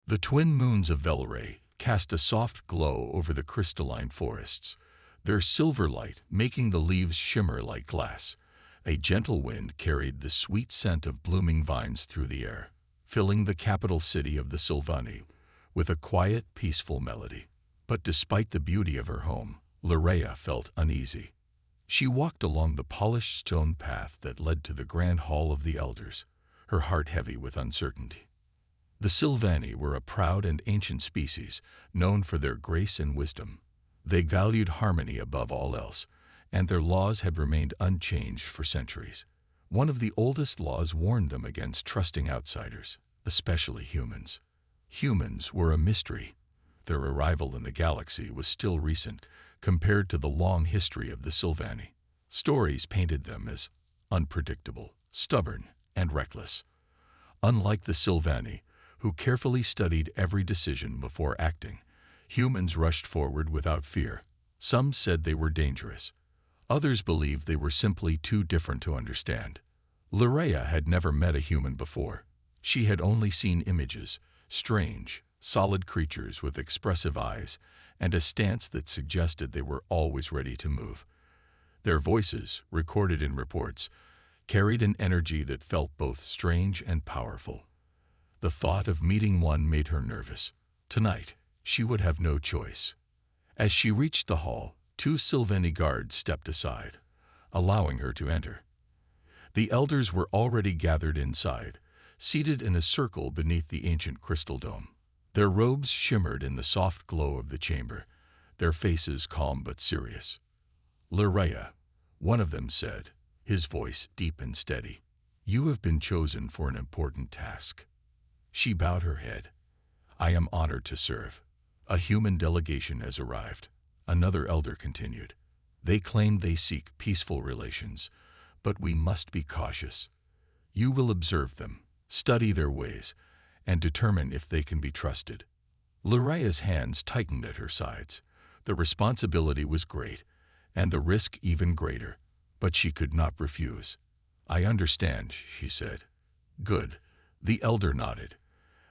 The twin moons of Velray cast a soft glow over the crystalline forests, their silver light making the leaves shimmer like glass. A gentle wind carried the sweet scent of blooming vines through the air, filling the capital city of the Sylvani with a quiet, peaceful melody. But despite the beauty of her home, Lyraya felt uneasy. She walked along the polished stone path that led to the grand hall of the elders, her heart heavy with uncertainty. The Sylvani were a proud and ancient species, known for their grace and wisdom. They valued harmony above all else, and their laws had remained unchanged for centuries. One of the oldest laws warned them against trusting outsiders, especially humans. Humans were a mystery. Their arrival in the galaxy was still recent compared to the long history of the Sylvani. Stories painted them as unpredictable, stubborn, and reckless. Unlike the Sylvani, who carefully studied every decision before acting, humans rushed forward without fear. Some said they were dangerous. Others believed they were simply too different to understand. Lyraya had never met a human before. She had only seen images, strange, solid creatures with expressive eyes and a stance that suggested they were always ready to move. Their voices, recorded in reports, carried an energy that felt both strange and powerful. The thought of meeting one made her nervous. Tonight, she would have no choice. As she reached the hall, two Sylvani guards stepped aside, allowing her to enter. The elders were already gathered inside, seated in a circle beneath the ancient crystal dome. Their robes shimmered in the soft glow of the chamber, their faces calm but serious. "Lyraya," one of them said, his voice deep and steady, "you have been chosen for an important task." She bowed her head. "I am honored to serve." "A human delegation has arrived," another elder continued. "They claim they seek peaceful relations, but we must be cautious. You will observe them, study their ways, and determine if they can be trusted." Lyraya's hands tightened at her sides. The responsibility was great, and the risk even greater, but she could not refuse. "I understand," she said. "Good." The elder nodded.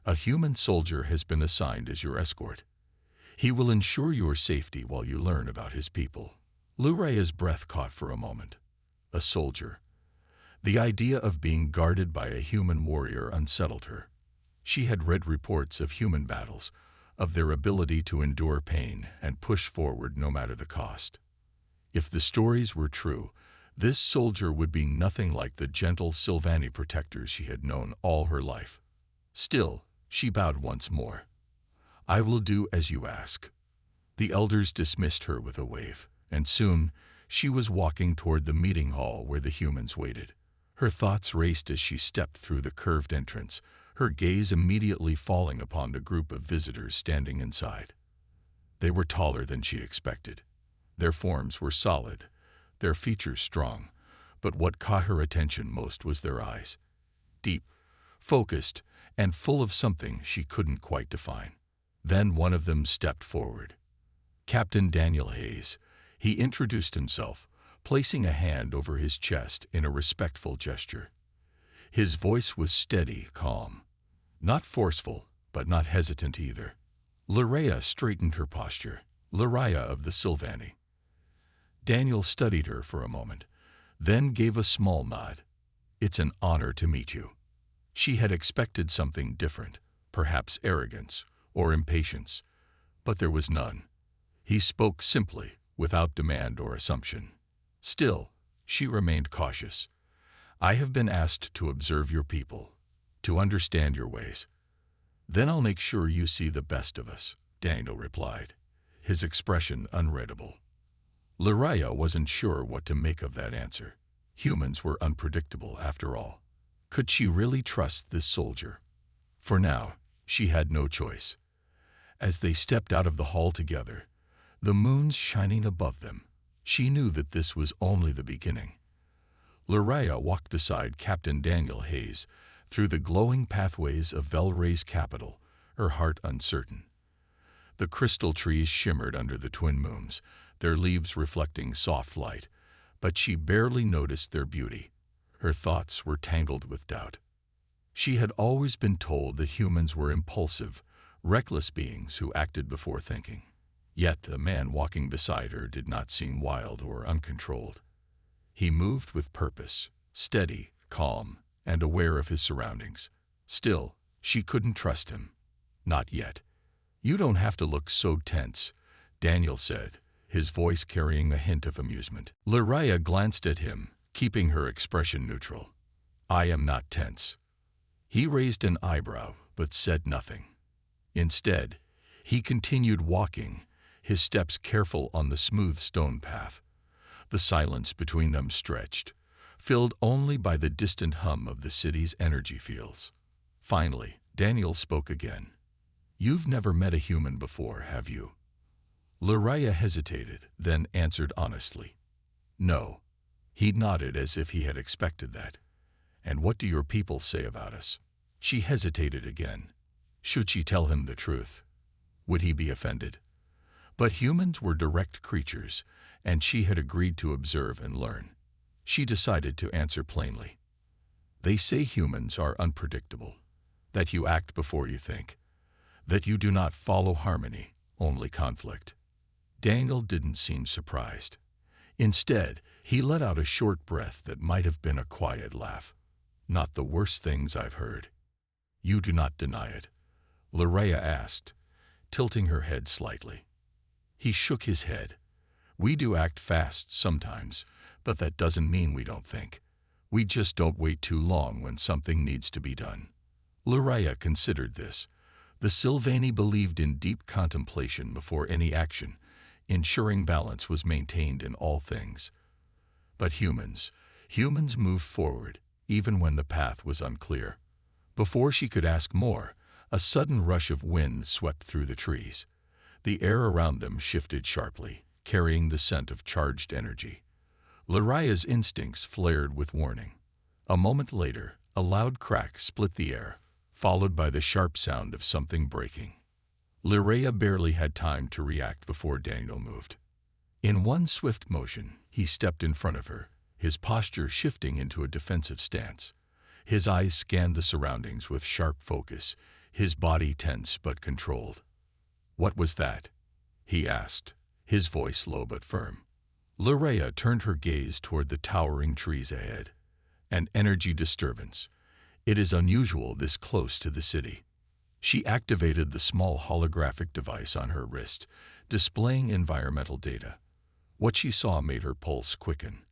"A human soldier has been assigned as your escort. He will ensure your safety while you learn about his people." Lyraya's breath caught for a moment. A soldier. The idea of being guarded by a human warrior unsettled her. She had read reports of human battles, of their ability to endure pain and push forward no matter the cost. If the stories were true, this soldier would be nothing like the gentle Sylvani protectors she had known all her life. Still, she bowed once more. "I will do as you ask." The elders dismissed her with a wave, and soon she was walking toward the meeting hall where the humans waited. Her thoughts raced as she stepped through the curved entrance, her gaze immediately falling upon the group of visitors standing inside. They were taller than she expected. Their forms were solid, their features strong, but what caught her attention most was their eyes. Deep, focused, and full of something she couldn't quite define. Then one of them stepped forward. Captain Daniel Hayes. He introduced himself, placing a hand over his chest in a respectful gesture. His voice was steady, calm. Not forceful, but not hesitant either. Lyraya straightened her posture. "Lyraya of the Sylvani." Daniel studied her for a moment, then gave a small nod. "It's an honor to meet you." She had expected something different, perhaps arrogance or impatience, but there was none. He spoke simply, without demand or assumption. Still, she remained cautious. "I have been asked to observe your people, to understand your ways. Then I'll make sure you see the best of us," Daniel replied, his expression unreadable. Lyraya wasn't sure what to make of that answer. Humans were unpredictable, after all. Could she really trust this soldier? For now, she had no choice. As they stepped out of the hall together, the moons shining above them, she knew that this was only the beginning. Lyraya walked beside Captain Daniel Hayes through the glowing pathways of Velray's capital, her heart uncertain. The crystal trees shimmered under the twin moons, their leaves reflecting soft light, but she barely noticed their beauty. Her thoughts were tangled with doubt. She had always been told that humans were impulsive, reckless beings who acted before thinking. Yet the man walking beside her did not seem wild or uncontrolled. He moved with purpose, steady, calm, and aware of his surroundings. Still, she couldn't trust him. Not yet. "You don't have to look so tense," Daniel said, his voice carrying a hint of amusement. Lariah glanced at him, keeping her expression neutral. "I am not tense." He raised an eyebrow, but said nothing. Instead, he continued walking, his steps careful on the smooth stone path. The silence between them stretched, filled only by the distant hum of the city's energy fields. Finally, Daniel spoke again. "You've never met a human before, have you?" Lariah hesitated, then answered honestly. "No." He nodded as if he had expected that. "And what do your people say about us?" She hesitated again. Should she tell him the truth? Would he be offended? But humans were direct creatures, and she had agreed to observe and learn. She decided to answer plainly. "They say humans are unpredictable, that you act before you think, that you do not follow harmony, only conflict." Daniel didn't seem surprised. Instead, he let out a short breath that might have been a quiet laugh. "Not the worst things I've heard." "You do not deny it?" Lariah asked, tilting her head slightly. He shook his head. "We do act fast sometimes, but that doesn't mean we don't think. We just don't wait too long when something needs to be done." Lariah considered this. The Sylvani believed in deep contemplation before any action, ensuring balance was maintained in all things. But humans moved forward, even when the path was unclear. Before she could ask more, a sudden rush of wind swept through the trees. The air around them shifted sharply, carrying the scent of charged energy. Lariah's instincts flared with warning. A moment later, a loud crack split the air, followed by the sharp sound of something breaking. Lariah barely had time to react before Daniel moved. In one swift motion, he stepped in front of her, his posture shifting into a defensive stance. His eyes scanned the surroundings with sharp focus, his body tense but controlled. "What was that?" he asked, his voice low but firm. Lariah turned her gaze toward the towering trees ahead. "An energy disturbance. It is unusual this close to the city." She activated the small holographic device on her wrist, displaying environmental data. What she saw made her pulse quicken.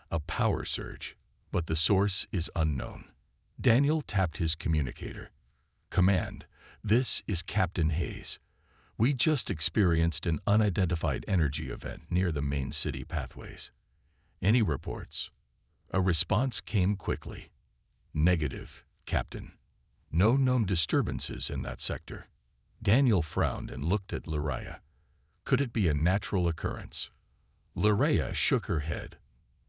A power surge, but the source is unknown. Daniel tapped his communicator. "Command, this is Captain Hayes. We just experienced an unidentified energy event near the main city pathways. Any reports?" A response came quickly. "Negative, Captain. No known disturbances in that sector." Daniel frowned and looked at Lariah. Could it be a natural occurrence? Lariah shook her head.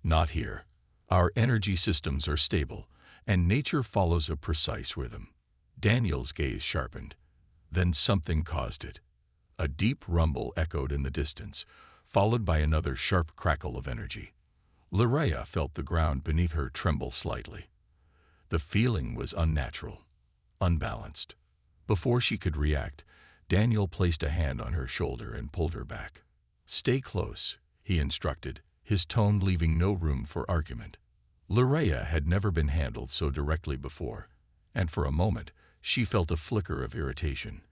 "Not here. Our energy systems are stable, and nature follows a precise rhythm." Daniel's gaze sharpened. Then something caused it. A deep rumble echoed in the distance, followed by another sharp crackle of energy. Lariah felt the ground beneath her tremble slightly. The feeling was unnatural, unbalanced. Before she could react, Daniel placed a hand on her shoulder and pulled her back. "Stay close," he instructed, his tone leaving no room for argument. Lariah had never been handled so directly before, and for a moment she felt a flicker of irritation.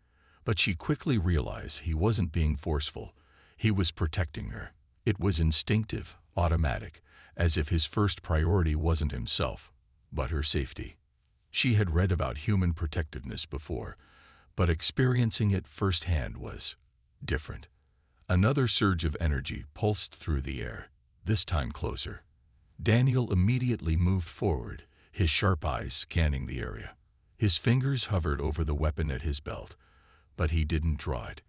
But she quickly realized he wasn't being forceful. He was protecting her. It was instinctive, automatic, as if his first priority wasn't himself, but her safety. She had read about human protectiveness before, but experiencing it firsthand was different. Another surge of energy pulsed through the air, this time closer. Daniel immediately moved forward, his sharp eyes scanning the area. His fingers hovered over the weapon at his belt, but he didn't draw it.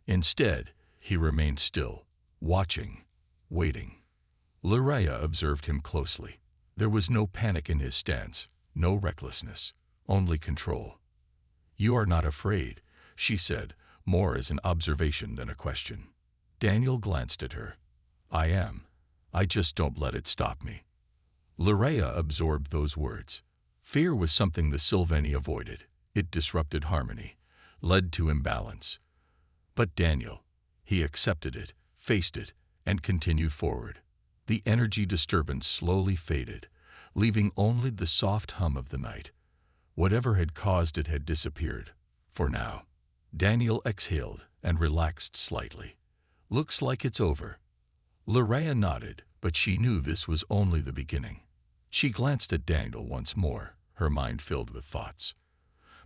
Instead, he remained still, watching, waiting. Lariah observed him closely. There was no panic in his stance, no recklessness, only control. "You are not afraid," she said, more as an observation than a question. Daniel glanced at her. "I am. I just don't let it stop me." Lariah absorbed those words. Fear was something the Sylvani avoided. It disrupted harmony. led to imbalance. But Daniel, he accepted it, faced it, and continued forward. The energy disturbance slowly faded, leaving only the soft hum of the night. Whatever had caused it had disappeared, for now. Daniel exhaled and relaxed slightly. Looks like it's over. Loraya nodded, but she knew this was only the beginning. She glanced at Daniel once more, her mind filled with thoughts.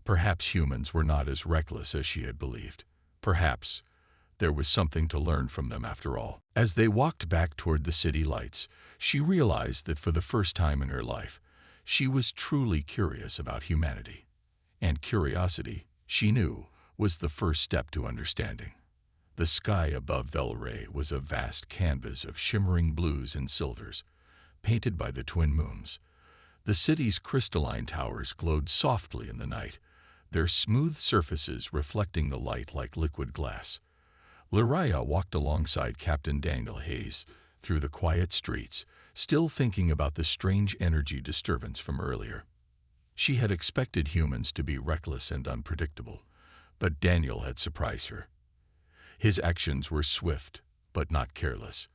Perhaps humans were not as reckless as she had believed. Perhaps there was something to learn from them after all. As they walked back toward the city lights, she realized that for the first time in her life, she was truly curious about humanity. And curiosity, she knew, was the first step to understanding. The sky above Velray was a vast canvas of shimmering blues and silvers, painted by the twin moons. The city's crystalline towers glowed softly in the night, their smooth surfaces reflecting the light like liquid glass. Loraya walked alongside Captain Daniel Hayes through the quiet streets, still thinking about the strange energy disturbance from earlier. She had expected humans to be reckless and unpredictable, but Daniel had surprised her. His actions were swift, but not careless.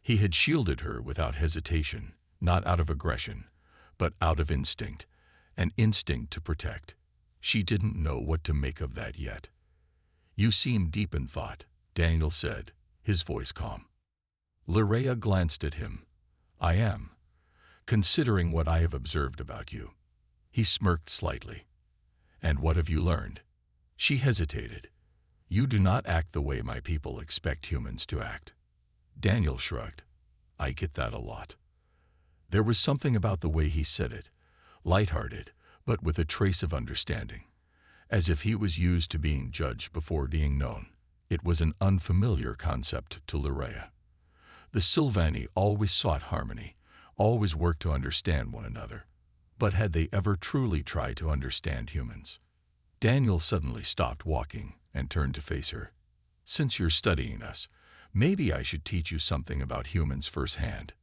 He had shielded her without hesitation, not out of aggression, but out of instinct, an instinct to protect. She didn't know what to make of that yet. "You seem deep in thought," Daniel said, his voice calm. Loraya glanced at him. "I am, considering what I have observed about you." He smirked slightly. "And what have you learned?" She hesitated. "You do not act the way my people expect humans to act." Daniel shrugged. "I get that a lot." There was something about the way he said it, lighthearted, but with a trace of understanding, as if he was used to being judged before being known. It was an unfamiliar concept to Loraya. The Sylvani always sought harmony, always worked to understand one another. But had they ever truly tried to understand humans? Daniel suddenly stopped walking and turned to face her. "Since you're studying us, maybe I should teach you something about humans firsthand."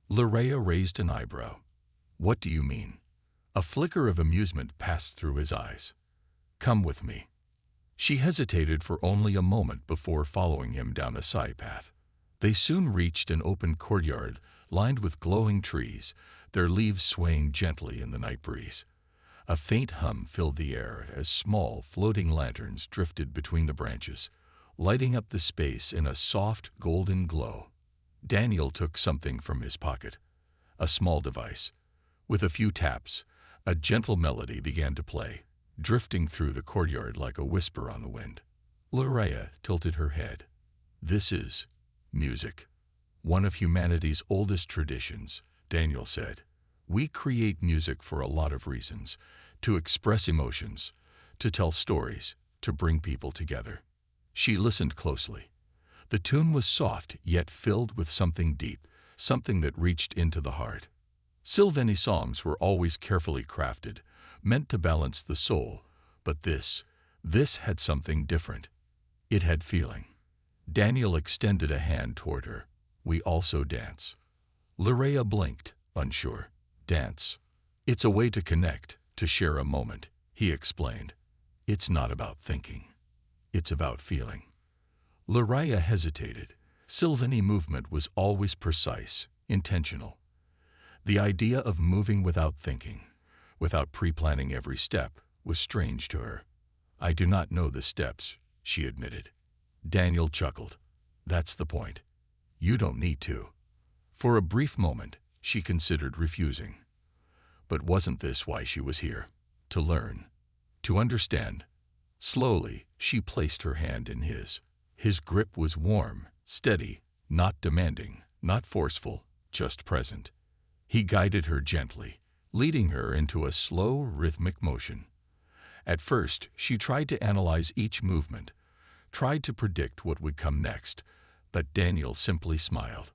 Loraya raised an eyebrow. "What do you mean?" A flicker of amusement passed through his eyes. "Come with me." She hesitated for only a moment before following him down a side path. They soon reached an open courtyard lined with glowing trees, their leaves swaying gently in the night breeze. A faint hum filled the air as small, floating lanterns drifted between the branches, lighting up the space in a soft, golden glow. Daniel took something from his pocket, a small device. With a few taps, a gentle melody began to play, drifting through the courtyard like a whisper on the wind. Loraya tilted her head. "This is music, one of humanity's oldest traditions," Daniel said. "We create music for a lot of reasons, to express emotions, to tell stories, to bring people together." She listened closely. The tune was soft, yet filled with something deep, something that reached into the heart. Sylvani songs were always carefully crafted, meant to balance the soul, but this had something different. It had feeling. Daniel extended a hand toward her. "We also dance." Loraya blinked, unsure. "Dance? It's a way to connect, to share a moment," he explained. "It's not about thinking. It's about feeling." Loraya hesitated. Sylvani movement was always precise, intentional. The idea of moving without thinking, without pre-planning every step, was strange to her. "I do not know the steps," she admitted. Daniel chuckled. "That's the point. You don't need to." For a brief moment, she considered refusing. But wasn't this why she was here? To learn, to understand. Slowly, she placed her hand in his. His grip was warm, steady, not demanding, not forceful, just present. He guided her gently, leading her into a slow, rhythmic motion. At first, she tried to analyze each movement, tried to predict what would come next, but Daniel simply smiled.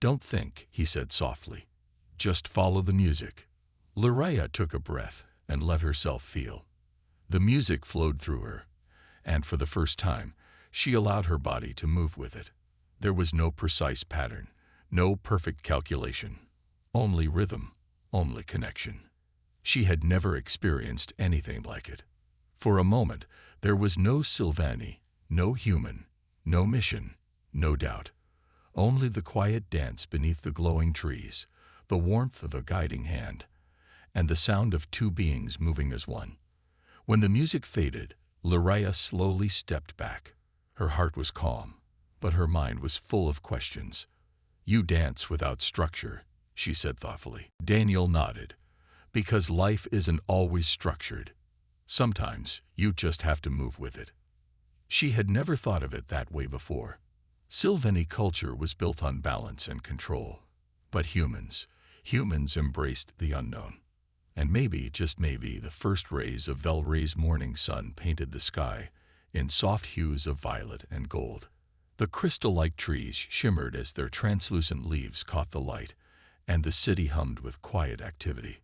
"Don't think," he said softly. "Just follow the music." Loraya took a breath and let herself feel. The music flowed through her, and for the first time, she allowed her body to move with it. There was no precise pattern, no perfect calculation, only rhythm, only connection. She had never experienced anything like it. For a moment, there was no Sylvani, no human, no mission, no doubt. Only the quiet dance beneath the glowing trees, the warmth of a guiding hand, and the sound of two beings moving as one. When the music faded, Loraya slowly stepped back. Her heart was calm, but her mind was full of questions. "You dance without structure," she said thoughtfully. Daniel nodded. "Because life isn't always structured. Sometimes you just have to move with it." She had never thought of it that way before. Sylvani culture was built on balance and control. But humans embraced the unknown. And maybe, just maybe, the first rays of Velray's morning sun painted the sky in soft hues of violet and gold. The crystal-like trees shimmered as their translucent leaves caught the light, and the city hummed with quiet activity.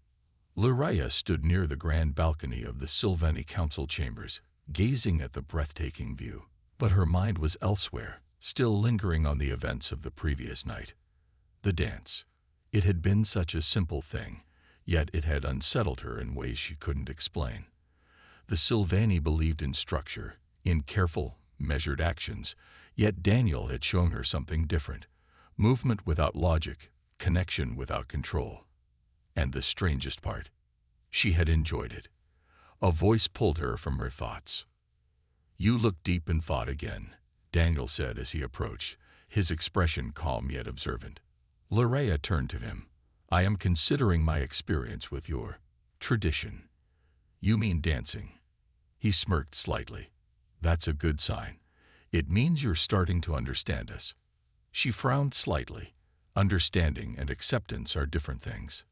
Loraya stood near the grand balcony of the Sylvani council chambers, gazing at the breathtaking view. But her mind was elsewhere, still lingering on the events of the previous night. The dance. It had been such a simple thing, yet it had unsettled her in ways she couldn't explain. The Sylvani believed in structure, in careful, measured actions, yet Daniel had shown her something different: movement without logic, connection without control. And the strangest part, she had enjoyed it. A voice pulled her from her thoughts. "You look deep in thought again," Daniel said as he approached, his expression calm yet observant. Loraya turned to him. "I am considering my experience with your tradition." "You mean dancing?" He smirked slightly. "That's a good sign. It means you're starting to understand us." She frowned slightly. Understanding and acceptance are different things.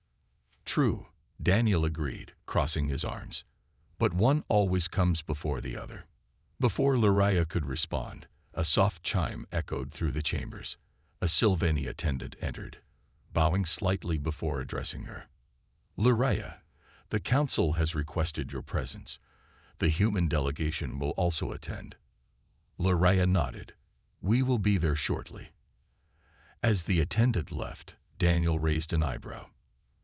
"True," Daniel agreed, crossing his arms. "But one always comes before the other." Before Loraya could respond, a soft chime echoed through the chambers. A Sylvani attendant entered, bowing slightly before addressing her. "Loraya, the council has requested your presence. The human delegation will also attend." Loraya nodded. "We will be there shortly." As the attendant left, Daniel raised an eyebrow.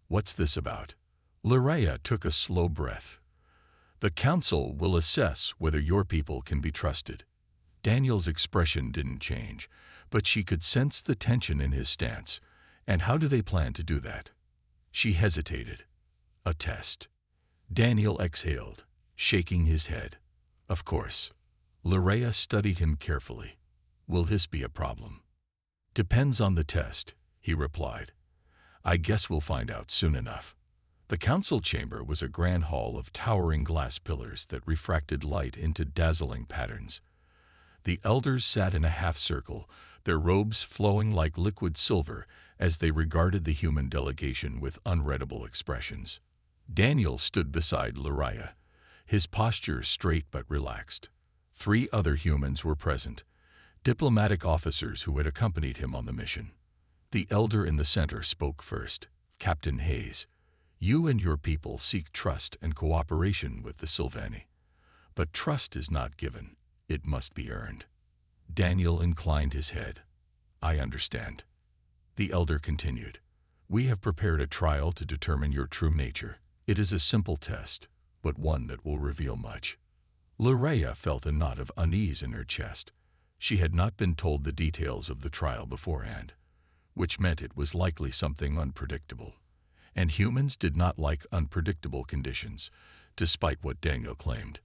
"What's this about?" Loraya took a slow breath. "The council will assess whether your people can be trusted." Daniel's expression didn't change, but she could sense the tension in his stance. "And how do they plan to do that?" She hesitated. "A test." Daniel exhaled, shaking his head. "Of course." Loraya studied him carefully. "Will this be a problem?" "Depends on the test," he replied. "I guess we'll find out soon enough." The council chamber was a grand hall of towering glass pillars that refracted light into dazzling patterns. The elders sat in a half-circle, their robes flowing like liquid silver as they regarded the human delegation with unreadable expressions. Daniel stood beside Loraya, his posture straight but relaxed. 3 other humans were present, diplomatic officers who had accompanied him on the mission. The elder in the center spoke first. "Captain Hayes, you and your people seek trust and cooperation with the Sylvani. But trust is not given, it must be earned." Daniel inclined his head. "I understand." The elder continued. "We have prepared a trial to determine your true nature. It is a simple test, but one that will reveal much." Loraya felt a knot of unease in her chest. She had not been told the details of the trial beforehand, which meant it was likely something unpredictable. And humans did not like unpredictable conditions, despite what Daniel claimed.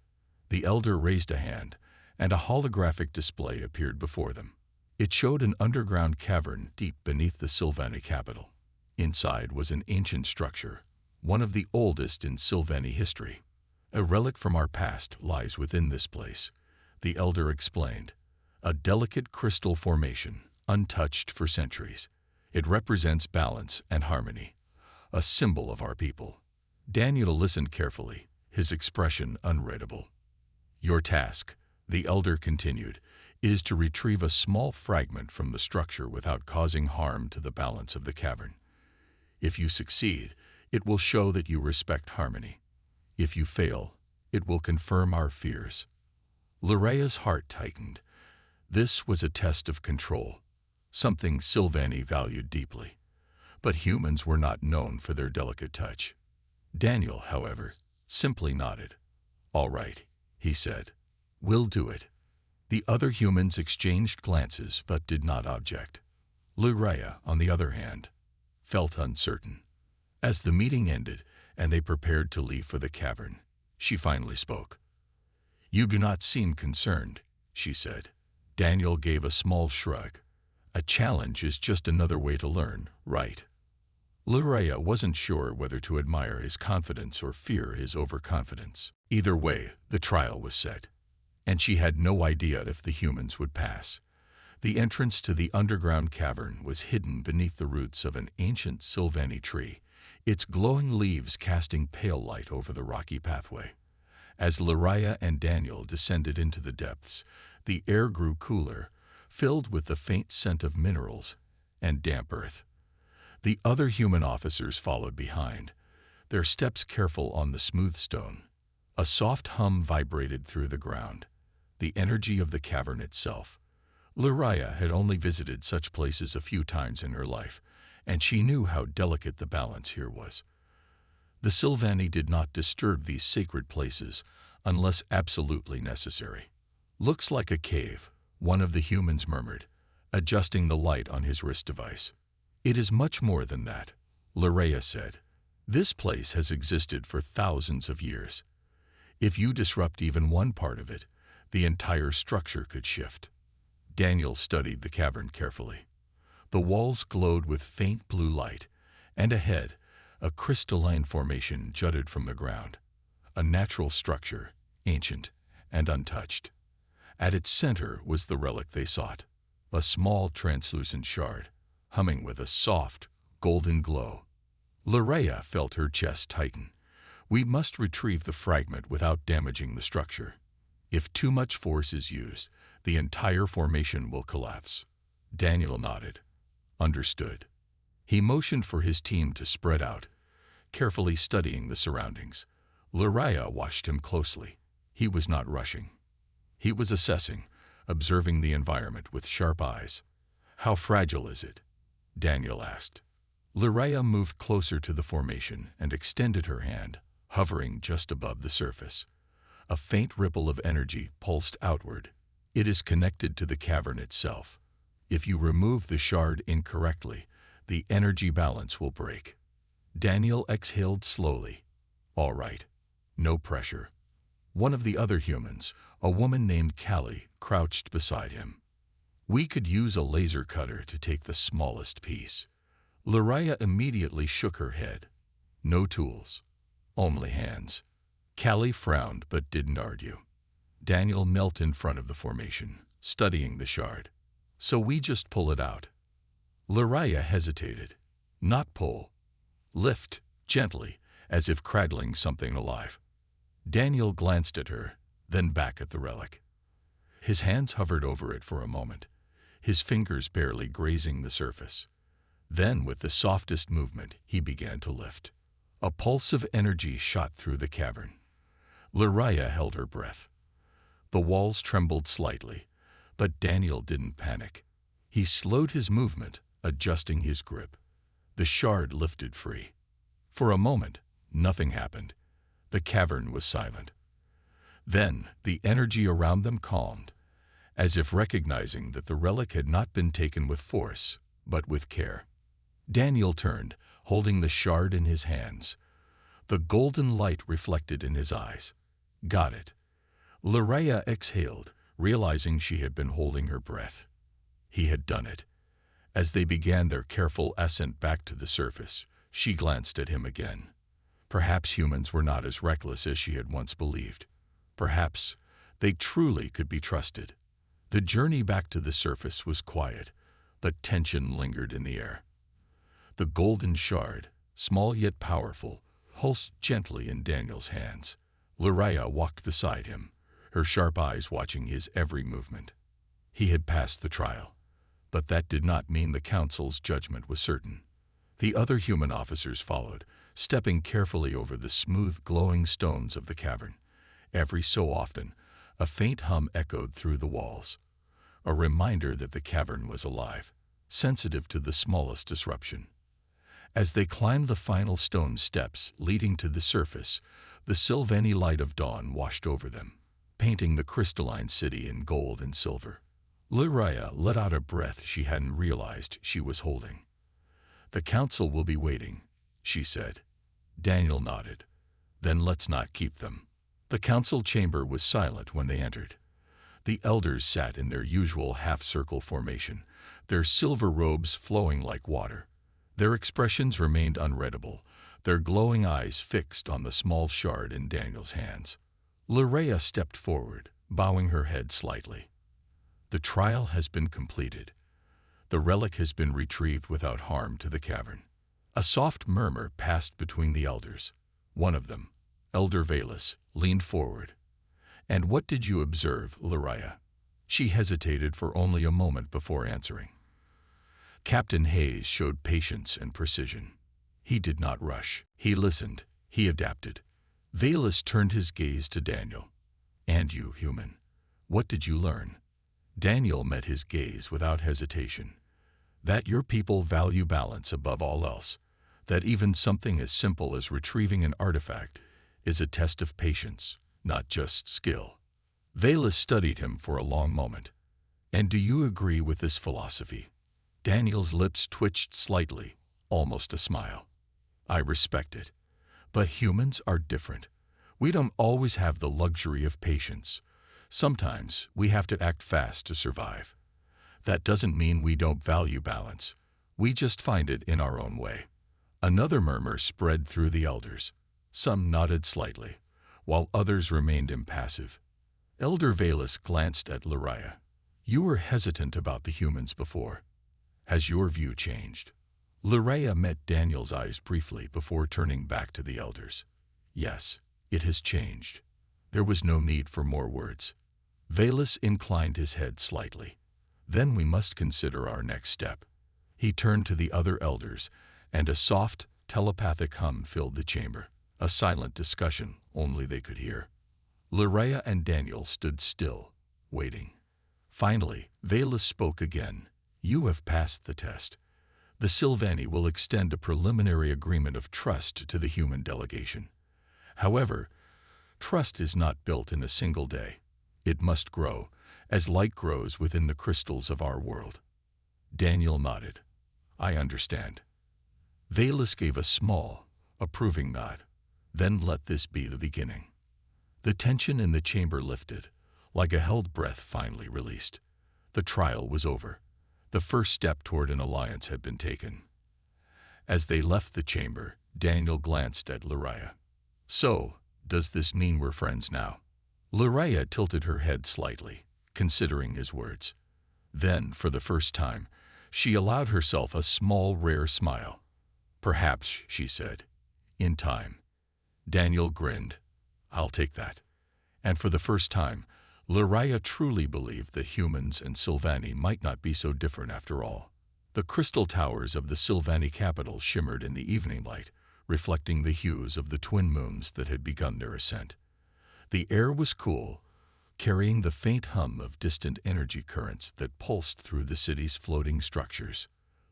The elder raised a hand, and a holographic display appeared before them. It showed an underground cavern deep beneath the Sylvani capital. Inside was an ancient structure, one of the oldest in Sylvani history. "A relic from our past lies within this place," the elder explained. "A delicate crystal formation, untouched for centuries. It represents balance and harmony, a symbol of our people." Daniel listened carefully, his expression unreadable. "Your task," the elder continued, "is to retrieve a small fragment from the structure without causing harm to the balance of the cavern. If you succeed, it will show that you respect harmony. If you fail, it will confirm our fears." Lorea's heart tightened. This was a test of control, something Sylvani valued deeply. But humans were not known for their delicate touch. Daniel, however, simply nodded. "All right," he said. "We'll do it." The other humans exchanged glances but did not object. Luraya, on the other hand, felt uncertain. As the meeting ended and they prepared to leave for the cavern, she finally spoke. "You do not seem concerned," she said. Daniel gave a small shrug. "A challenge is just another way to learn, right?" Luraya wasn't sure whether to admire his confidence or fear his overconfidence. Either way, the trial was set, and she had no idea if the humans would pass. The entrance to the underground cavern was hidden beneath the roots of an ancient Sylvani tree, its glowing leaves casting pale light over the rocky pathway. As Luraya and Daniel descended into the depths, the air grew cooler, filled with the faint scent of minerals and damp earth. The other human officers followed behind, their steps careful on the smooth stone. A soft hum vibrated through the ground, the energy of the cavern itself. Luraya had only visited such places a few times in her life, and she knew how delicate the balance here was. The Sylvani did not disturb these sacred places unless absolutely necessary. "Looks like a cave," one of the humans murmured, adjusting the light on his wrist device. "It is much more than that," Luraya said. "This place has existed for thousands of years. If you disrupt even one part of it, the entire structure could shift." Daniel studied the cavern carefully. The walls glowed with faint blue light, and ahead, a crystalline formation jutted from the ground. A natural structure, ancient and untouched. At its center was the relic they sought, a small translucent shard, humming with a soft, golden glow. Luraya felt her chest tighten. "We must retrieve the fragment without damaging the structure. If too much force is used, the entire formation will collapse." Daniel nodded. "Understood." He motioned for his team to spread out, carefully studying the surroundings. Luraya watched him closely. He was not rushing. He was assessing, observing the environment with sharp eyes. "How fragile is it?" Daniel asked. Luraya moved closer to the formation and extended her hand, hovering just above the surface. A faint ripple of energy pulsed outward. "It is connected to the cavern itself. If you remove the shard incorrectly, the energy balance will break." Daniel exhaled slowly. "All right. No pressure." One of the other humans, a woman named Callie, crouched beside him. "We could use a laser cutter to take the smallest piece." Luraya immediately shook her head. "No tools. Only hands." Callie frowned but didn't argue. Daniel knelt in front of the formation, studying the shard. "So we just pull it out?" Luraya hesitated. "Not pull. Lift, gently, as if cradling something alive." Daniel glanced at her, then back at the relic. His hands hovered over it for a moment, his fingers barely grazing the surface. Then, with the softest movement, he began to lift. A pulse of energy shot through the cavern. Luraya held her breath. The walls trembled slightly, but Daniel didn't panic. He slowed his movement, adjusting his grip. The shard lifted free. For a moment, nothing happened. The cavern was silent. Then, the energy around them calmed, as if recognizing that the relic had not been taken with force, but with care. Daniel turned, holding the shard in his hands. The golden light reflected in his eyes. "Got it." Luraya exhaled, realizing she had been holding her breath. He had done it. As they began their careful ascent back to the surface, she glanced at him again. Perhaps humans were not as reckless as she had once believed. Perhaps they truly could be trusted. The journey back to the surface was quiet, but tension lingered in the air. The golden shard, small yet powerful, pulsed gently in Daniel's hands. Luraya walked beside him, her sharp eyes watching his every movement. He had passed the trial, but that did not mean the council's judgment was certain. The other human officers followed, stepping carefully over the smooth, glowing stones of the cavern. Every so often, a faint hum echoed through the walls, a reminder that the cavern was alive, sensitive to the smallest disruption. As they climbed the final stone steps leading to the surface, the Sylvani light of dawn washed over them. painting the crystalline city in gold and silver. Lyraya let out a breath she hadn't realized she was holding. "The council will be waiting," she said. Daniel nodded. "Then let's not keep them." The council chamber was silent when they entered. The elders sat in their usual half-circle formation, their silver robes flowing like water. Their expressions remained unreadable, their glowing eyes fixed on the small shard in Daniel's hands. Lyraya stepped forward, bowing her head slightly. "The trial has been completed. The relic has been retrieved without harm to the cavern." A soft murmur passed between the elders. One of them, Elder Valus, leaned forward. "And what did you observe, Lyraya?" She hesitated for only a moment before answering. Captain Hayes showed patience and precision. He did not rush. He listened. He adapted. Valus turned his gaze to Daniel. "And you, human, what did you learn?" Daniel met his gaze without hesitation. "That your people value balance above all else. That even something as simple as retrieving an artifact is a test of patience, not just skill." Valus studied him for a long moment. "And do you agree with this philosophy?" Daniel's lips twitched slightly, almost a smile. "I respect it. But humans are different. We don't always have the luxury of patience. Sometimes we have to act fast to survive. That doesn't mean we don't value balance. We just find it in our own way." Another murmur spread through the elders. Some nodded slightly, while others remained impassive. Elder Valus glanced at Lyraya. "You were hesitant about the humans before. Has your view changed?" Lyraya met Daniel's eyes briefly before turning back to the elders. "Yes, it has changed." There was no need for more words. Valus inclined his head slightly. "Then we must consider our next step." He turned to the other elders, and a soft, telepathic hum filled the chamber, a silent discussion only they could hear. Lyraya and Daniel stood still, waiting. Finally, Valus spoke again. "You have passed the test. The Sylvani will extend a preliminary agreement of trust to the human delegation. However, trust is not built in a single day. It must grow, as light grows within the crystals of our world." Daniel nodded. "I understand." Valus gave a small, approving nod. "Then let this be the beginning." The tension in the chamber lifted, like a held breath finally released. The trial was over. The first step toward an alliance had been taken. As they left the chamber, Daniel glanced at Lyraya. "So, does this mean we're friends now?" Lyraya tilted her head slightly, considering his words. Then, for the first time, she allowed herself a small, rare smile. "Perhaps," she said, "in time." Daniel grinned. "I'll take that." And for the first time, Lyraya truly believed that humans and Sylvani might not be so different after all. The crystal towers of the Sylvani capital shimmered in the evening light, reflecting the hues of the twin moons that had begun their ascent. The air was cool, carrying the faint hum of distant energy currents that pulsed through the city's floating structures.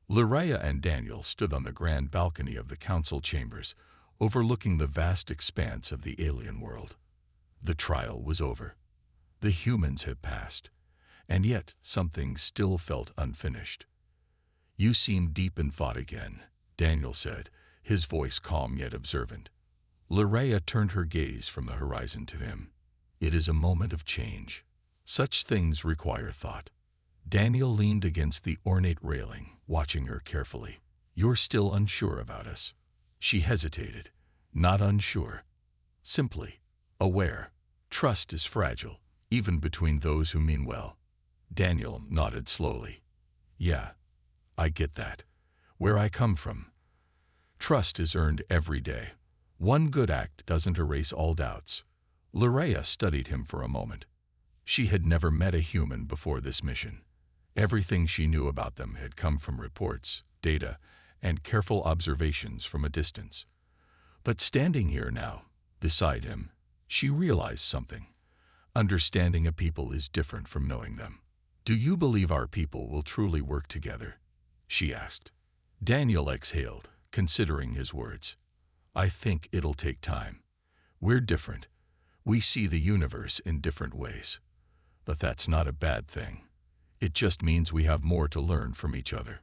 Lyraya and Daniel stood on the grand balcony of the council chambers, overlooking the vast expanse of the alien world. The trial was over. The humans had passed, and yet something still felt unfinished. "You seem deep in thought again," Daniel said, his voice calm yet observant. Lyraya turned her gaze from the horizon to him. "It is a moment of change. Such things require thought." Daniel leaned against the ornate railing, watching her carefully. "You're still unsure about us." She hesitated. "Not unsure. Simply aware. Trust is fragile, even between those who mean well." Daniel nodded slowly. "Yeah, I get that. Where I come from, trust is earned every day. One good act doesn't erase all doubts." Lyraya studied him for a moment. She had never met a human before this mission. Everything she knew about them had come from reports, data, and careful observations from a distance. But standing here now, beside him, she realized something. Understanding a people is different from knowing them. "Do you believe our people will truly work together?" she asked. Daniel exhaled, considering his words. "I think it'll take time. We're different. We see the universe in different ways. But that's not a bad thing. It just means we have more to learn from each other.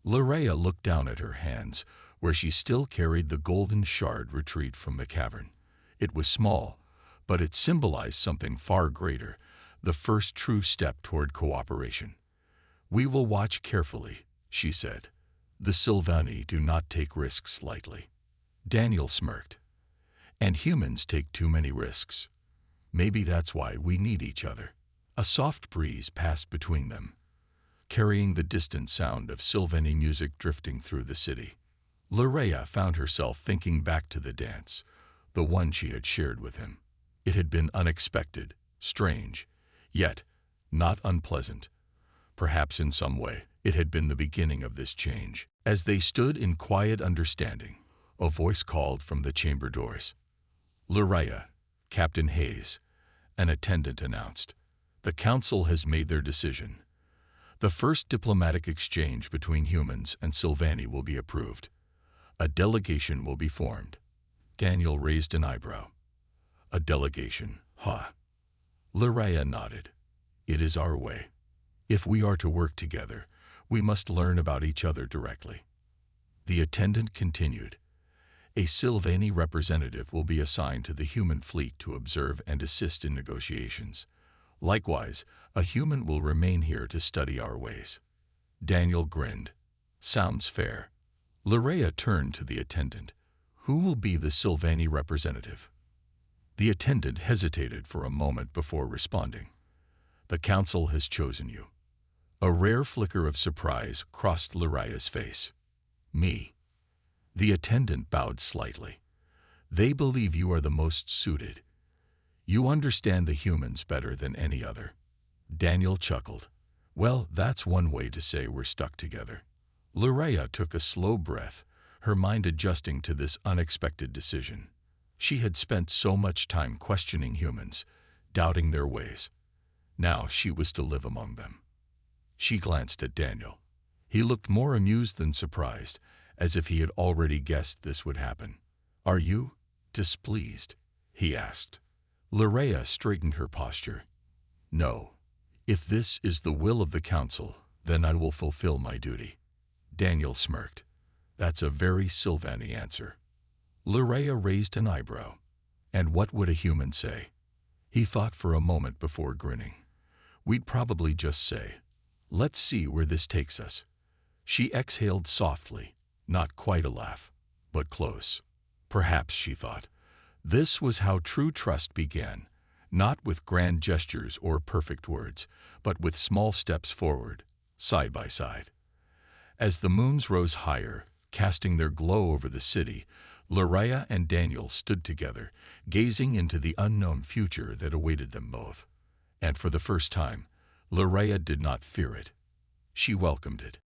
Larea looked down at her hands, where she still carried the golden shard retrieved from the cavern. It was small, but it symbolized something far greater, the first true step toward cooperation. "We will watch carefully," she said. "The Sylvani do not take risks lightly." Daniel smirked. "And humans take too many risks. Maybe that's why we need each other." A soft breeze passed between them, carrying the distant sound of Sylvani music drifting through the city. Larea found herself thinking back to the dance, the one she had shared with him. It had been unexpected, strange, yet not unpleasant. Perhaps in some way, it had been the beginning of this change. As they stood in quiet understanding, a voice called from the chamber doors. "Larea, Captain Hayes," an attendant announced. "The council has made their decision. The first diplomatic exchange between humans and Sylvani will be approved. A delegation will be formed." Daniel raised an eyebrow. "A delegation, huh?" Larea nodded. "It is our way. If we are to work together, we must learn about each other directly." The attendant continued. "A Sylvani representative will be assigned to the human fleet to observe and assist in negotiations. Likewise, a human will remain here to study our ways." Daniel grinned. "Sounds fair." Larea turned to the attendant. "Who will be the Sylvani representative?" The attendant hesitated for a moment before responding. "The council has chosen you." A rare flicker of surprise crossed Larea's face. "Me?" The attendant bowed slightly. "They believe you are the most suited. You understand the humans better than any other." Daniel chuckled. "Well, that's one way to say we're stuck together." Larea took a slow breath, her mind adjusting to this unexpected decision. She had spent so much time questioning humans, doubting their ways. Now she was to live among them. She glanced at Daniel. He looked more amused than surprised, as if he had already guessed this would happen. "Are you displeased?" he asked. Larea straightened her posture. "No. If this is the will of the council, then I will fulfill my duty." Daniel smirked. "That's a very Sylvani answer." Larea raised an eyebrow. "And what would a human say?" He thought for a moment before grinning. "We'd probably just say, 'Let's see where this takes us.'" She exhaled softly, not quite a laugh, but close. Perhaps, she thought, this was how true trust began, not with grand gestures or perfect words, but with small steps forward, side by side. As the moons rose higher, casting their glow over the city, Larea and Daniel stood together, gazing into the unknown future that awaited them both. And for the first time, Larea did not fear it. She welcomed it.